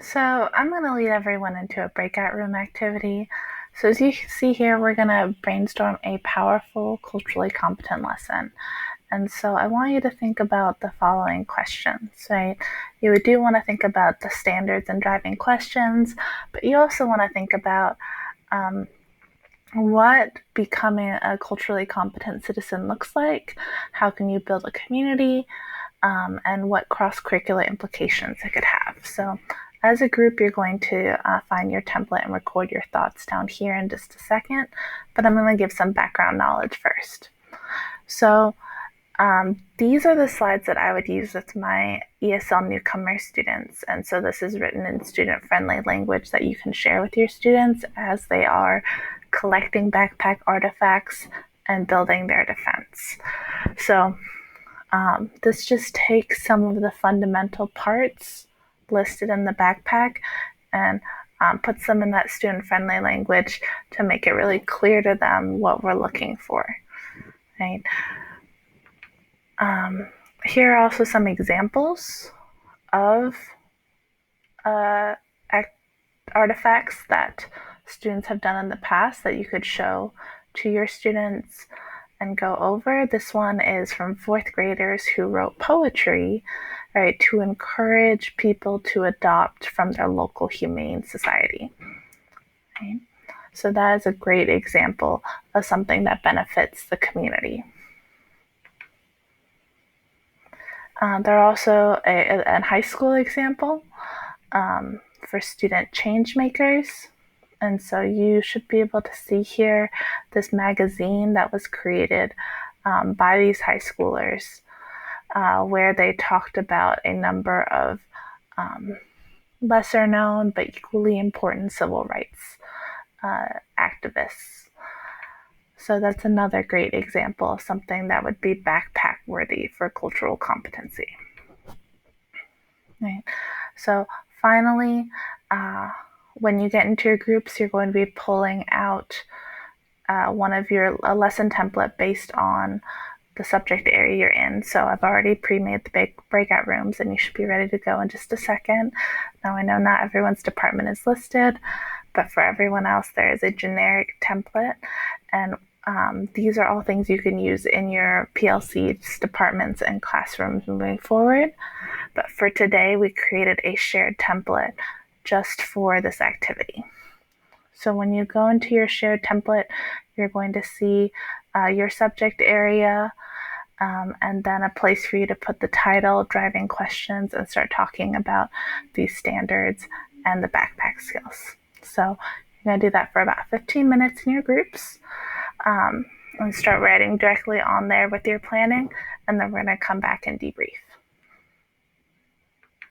So I'm going to lead everyone into a breakout room activity. So as you see here, we're going to brainstorm a powerful, culturally competent lesson. And so I want you to think about the following questions, right? You do want to think about the standards and driving questions, but you also want to think about what becoming a culturally competent citizen looks like, how can you build a community, and what cross-curricular implications it could have. So as a group, you're going to find your template and record your thoughts down here in just a second, but I'm going to give some background knowledge first. So these are the slides that I would use with my ESL newcomer students, and so this is written in student-friendly language that you can share with your students as they are collecting backpack artifacts and building their defense. So this just takes some of the fundamental parts listed in the backpack and puts them in that student-friendly language to make it really clear to them what we're looking for, right? Here are also some examples of artifacts that students have done in the past that you could show to your students and go over. This one is from fourth graders who wrote poetry, right, to encourage people to adopt from their local humane society. Right? So that is a great example of something that benefits the community. There are also a high school example for student change makers. And so you should be able to see here this magazine that was created by these high schoolers where they talked about a number of lesser known but equally important civil rights activists. So that's another great example of something that would be backpack worthy for cultural competency. Right. So finally, when you get into your groups, you're going to be pulling out one of a lesson template based on the subject area you're in. So I've already pre-made the big breakout rooms and you should be ready to go in just a second. Now I know not everyone's department is listed, but for everyone else there is a generic template, and these are all things you can use in your PLC's departments and classrooms moving forward. But for today, we created a shared template just for this activity. So when you go into your shared template, you're going to see your subject area, and then a place for you to put the title, driving questions, and start talking about these standards and the backpack skills. So you're going to do that for about 15 minutes in your groups, and start writing directly on there with your planning, and then we're going to come back and debrief.